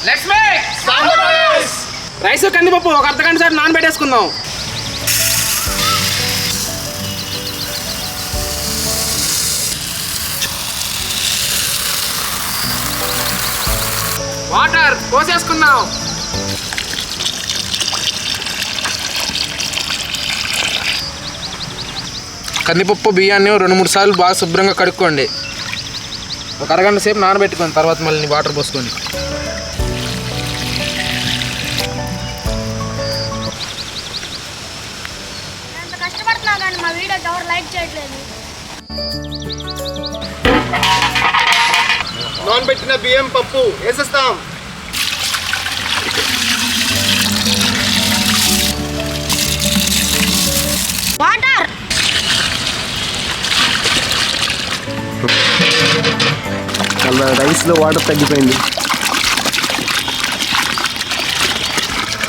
Let's make sambar rice. Rice కందిపప్పు ఒక అర్ధగంట సేపు నానబెట్టేసుకుందాం. వాటర్ పోసేసుకుందాం. కందిపప్పు బియ్యాన్ని 2-3 సార్లు బాగా శుభ్రంగా కడుక్కోండి. ఒక అరగంట సేపు నానబెట్టుకోండి. తర్వాత మళ్ళీ వాటర్ పోసుకోండి. కష్టపడుతున్నా కానీ మా వీడియోకి ఎవరు లైక్ చేయట్లేదు. నానబెట్టిన బియ్యం పప్పు వేసేస్తాం. వాటర్ అలా రైస్లో వాటర్ తగ్గిపోయింది.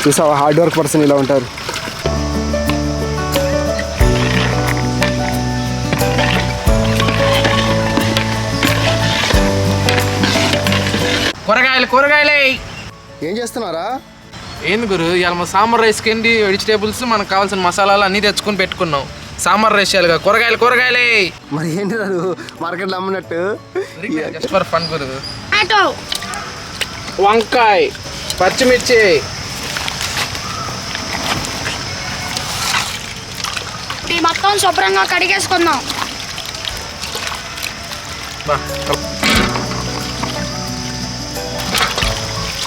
చూసావా, హార్డ్ వర్క్ పర్సన్ ఇలా ఉంటారు. కూరగాయలే ఏం చేస్తున్నారా? ఏంది గురు, ఇవాళ మా సాంబార్ రైస్ కింది వెజిటేబుల్స్ మనకు కావాల్సిన మసాలాలు అన్నీ తెచ్చుకొని పెట్టుకున్నాం. సాంబార్ రైస్ చేయాలిగా. కూరగాయలే మరి ఏంటి రాదు మార్కెట్లో అమ్మినట్టు? జస్ట్ ఫర్ ఫన్ గురు. ఆటో వంకాయ, పచ్చిమిర్చి, ఈ మొత్తం శుభ్రంగా కడిగేసుకుందాం.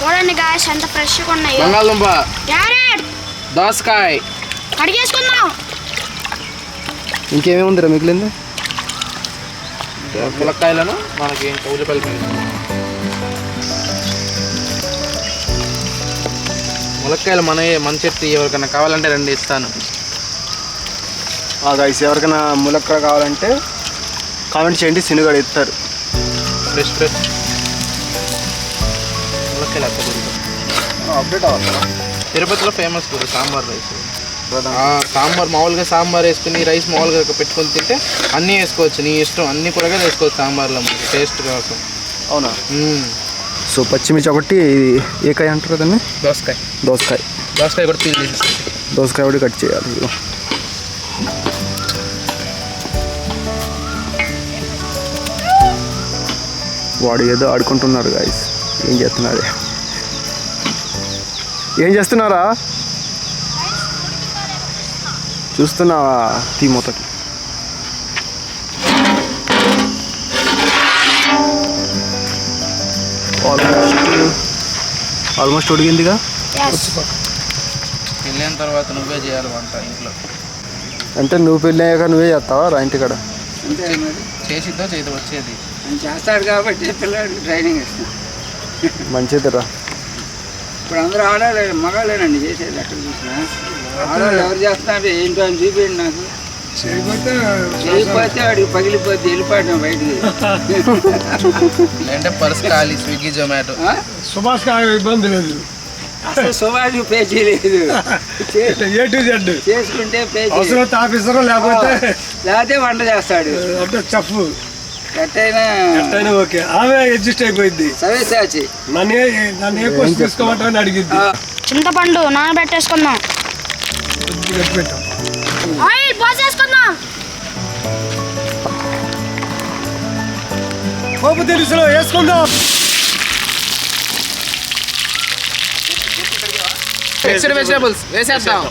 చూడండి గాయస్ ఎంత ఫ్రెష్గా ఉన్నాయి. బంగాళదుంప, క్యారెట్, దోసకాయ కడిగేసుకుందాం. ఇంకేమేమి ఉందిరా మిగిలింది? ములక్కాయలను మనకి ఇంకా ఉల్లిపాయలు. ములక్కాయలు మన చెట్టు, ఎవరికైనా కావాలంటే రండి ఇస్తాను. గైస్ ఎవరికైనా ములక్కాయ కావాలంటే కామెంట్ చేయండి, సినుగాడు ఇస్తారు. ఫ్రెష్ ములక్కాయలు అప్డేట్ అవ్వాలి. తిరుపతిలో ఫేమస్ గురు సాంబార్ రైస్. సాంబార్ మామూలుగా సాంబార్ వేసుకుని రైస్ మామూలుగా పెట్టుకొని తింటే అన్నీ వేసుకోవచ్చు, నీ ఇష్టం. అన్ని కూరగాయలు వేసుకోవచ్చు సాంబార్లో టేస్ట్ కోసం. అవునా? సో పచ్చిమిర్చి ఒకటి, ఏ కాయ అంటారు దాన్ని? దోసకాయ కూడా పీల్ చేసేసుకోండి. దోసకాయ ఒకటి కట్ చేయాలి. వాడు ఏదో ఆడుకుంటున్నారు గాయస్. ఏం చేస్తున్నారా? చూస్తున్నావా? తీ మొత్తకి ఆల్మోస్ట్ ఉడిగిందిగా. వెళ్ళిన తర్వాత నువ్వే చేయాలి వంట ఇంట్లో. అంటే నువ్వు పెళ్ళి అయ్యాక నువ్వే చేస్తావా రా ఇంటికాడ? చేసిద్దో చేయదో వచ్చేది చేస్తాడు కాబట్టి పిల్లలకి ట్రైనింగ్ ఇస్తాం. మంచిదిరా. ఇప్పుడు అందరూ ఆడాలి, మగాలేనండి చేసేది. ఎక్కడ చూసినా ఆడాలి. ఎవరు చేస్తున్నారు ఏంటో అని చూపించండి నాకు. చేయకపోతే వాడికి పగిలిపోతే వెళ్ళిపోవడం బయటికి. లేదంటే పర్స్ ఖాళీ, స్విగ్గీ, జొమాటో. సుభాష్ ఇబ్బంది లేదు. అసలు సుభాష్ పే చేయలేదు. చేసుకుంటే పే ఆఫీసర్ లేకపోతే వంట చేస్తాడు. చెఫ్ ఎట్టయినా ఓకే. ఆమె అడ్జస్ట్ అయిపోయింది. సవేసాచి నన్ను ఏ పోస్ట్ తీసుకోమంటామని అడిగింది. చింతపండు నానబెట్టేసుకుందాం. ఆయిల్ పోసేసుకుందాం. పోపు దినుసులు వేసుకుందాం. మిక్స్డ్ వెజిటేబుల్స్ వేసేద్దాం.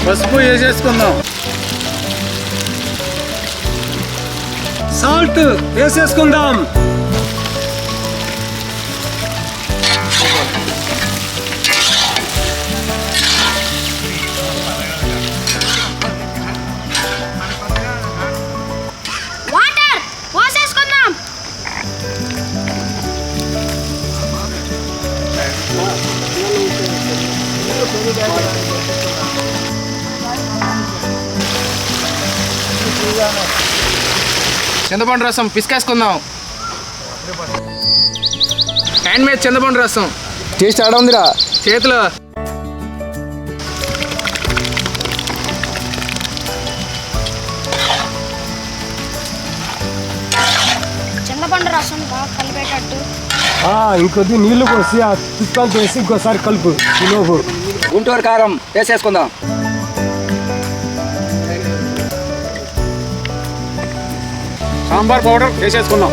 పసుపు వేసేసుకుందాం. సాల్ట్ వేసేసుకుందాం. వాటర్ పోసేసుకుందాం. చింతపండు రసం పిసికేసుకుందాం. హ్యాండ్ మేడ్ చింతపండు రసం. టేస్ట్ ఆడ ఉందిరా చేతిలో. చింతపండు రసం బాగా కలిపేటట్టు. ఇంకొద్ది నీళ్లు పోసి ఆ పిస్తాలు వేసి ఇంకోసారి కలుపు. ఈలోపు గుంటూరు కారం వేసేసుకుందాం. సాంబార్ పౌడర్ వేసేసుకుందాం.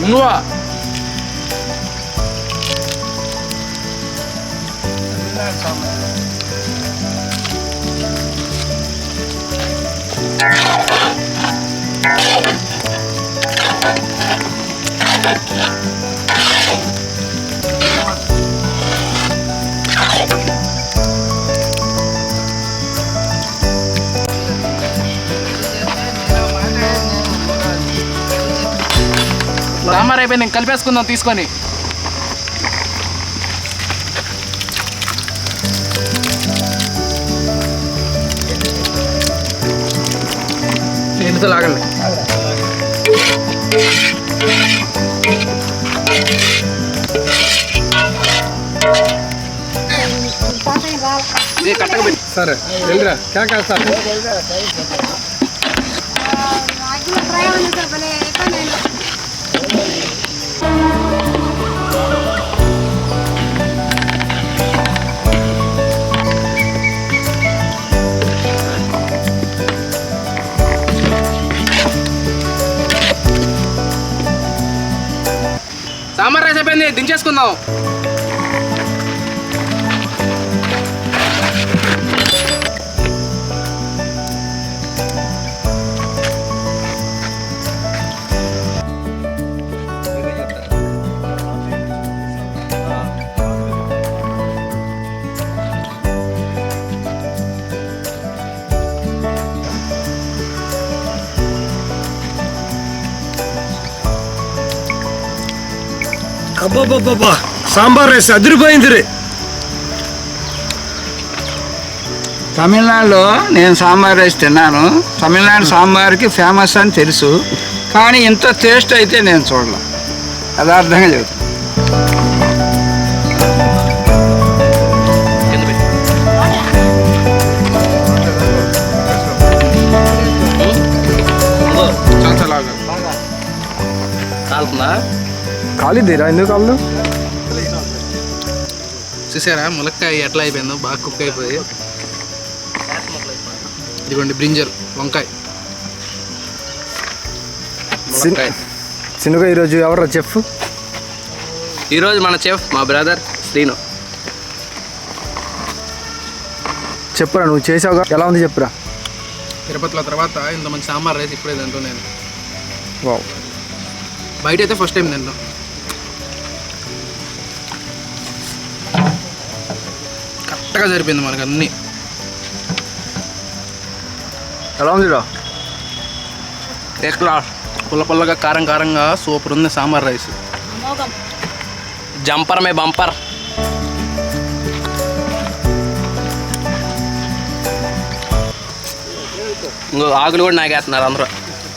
ఇంగువ. సాంబార్ అయిపోయింది, కలిపేసుకుందాం తీసుకొని. నీటితో లాగండి. ఇది కట్టక పెట్టి. సరే వెళ్ళిరా కేకేస్తారు. అగ్గిలో ఫ్రై ఉంది సార్, భలే ఎక్కువ నేను. సాంబార్ రైస్ అయిపోయింది, దించేసుకుందాం. అబ్బాబ్బాబ్బా సాంబార్ రైస్ అదిరిపోయింది రే. తమిళనాడులో నేను సాంబార్ రైస్ తిన్నాను. తమిళనాడు సాంబార్కి ఫేమస్ అని తెలుసు, కానీ ఇంత టేస్ట్ అయితే నేను చూడలే. యథార్థంగా చెబుతాను. కాలిద్దిరా, ఎందుకు కాళ్ళు? చూసారా ములక్కాయ ఎట్లా అయిపోయిందో, బాగా కుక్ అయిపోయి. ఇదిగోండి బ్రింజల్ వంకాయ. చిన్నగా ఈరోజు ఎవరు చెఫ్? ఈరోజు మన చెఫ్ మా బ్రదర్ శ్రీను. చెప్పురా, నువ్వు చేసావుగా, ఎలా ఉంది చెప్పురా. తిరుపతిలో తర్వాత ఇంత మంచి సాంబార్ రైస్ ఇప్పుడే తింటూ నేను. వావ్. బయట అయితే ఫస్ట్ టైం తింటాం. కరెక్ట్గా సరిపోయింది మనకు అన్నీ. ఎలా ఉందిరా? ఎట్లా పుల్ల పుల్లగా కారం కారంగా సూపర్ ఉంది సాంబార్ రైస్. అమోఘం. జంపర్ మే బంపర్. ఇంకో ఆకులు కూడా నాకేస్తున్నారు అందరూ.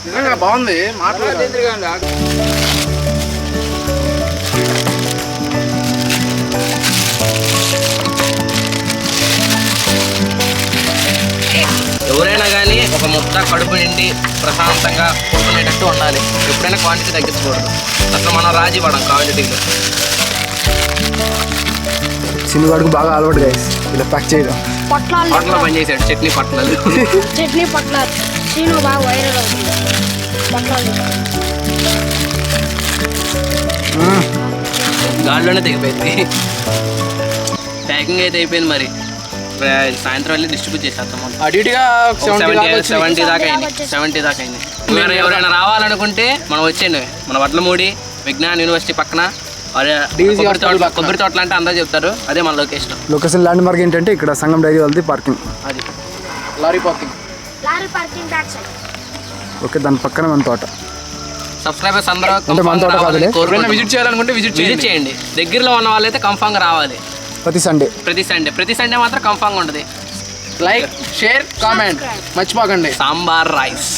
నిజంగా బాగుంది. ఎవరైనా కానీ ఒక ముద్ద కడుపు నిండి ప్రశాంతంగా కొనుక్కునేటట్టు ఉండాలి. ఎప్పుడైనా క్వాంటిటీ తగ్గించకూడదు. అసలు మనం రాజీ పడం క్వాంటిటీలో. చిన్నవాడికి బాగా అలవాటు గైస్ ఇలా ప్యాక్ చేయడం. పట్ల పని చేశాడు, చట్నీ పట్లలు. చట్నీ పట్లాలు సీను బాగా వైరల్ అవుతుంది. పట్లాలు గాల్లోనే తెగిపోయింది. ప్యాకింగ్ అయితే అయిపోయింది. మరి సాయంత్రం వెళ్ళి డిస్ట్రిబ్యూట్ చేసేస్తాం అటు ఇటుగా 70 దాకా వచ్చింది. 70 దాకా అయింది. 70 దాకా అయింది. ఎవరైనా రావాలనుకుంటే మనం వచ్చేయండి. మన వడ్లమూడి విజ్ఞాన్ యూనివర్సిటీ పక్కన కొబ్బరి తోటలు అంటే అందరూ చెప్తారు. అదే మన లొకేషన్. లొకేషన్ ల్యాండ్ మార్క్ ఏంటంటే ఇక్కడ సంగం డైరీ వాళ్ళది పార్కింగ్. అది lorry parking. Lorry parking back side. Okay, దాని పక్కన మన తోట. సబ్స్క్రైబర్స్ అందరూ అంటే మన తోట కాదులే. ఎవరైనా విజిట్ చేయాలనుకుంటే విజిట్ చేయండి. దగ్గరలో ఉన్న వాళ్ళైతే కన్ఫామ్గా రావాలి. ప్రతి సండే మాత్రం కన్ఫామ్గా ఉంటుంది. లైక్, షేర్, కామెంట్ మర్చిపోకండి. సాంబార్ రైస్.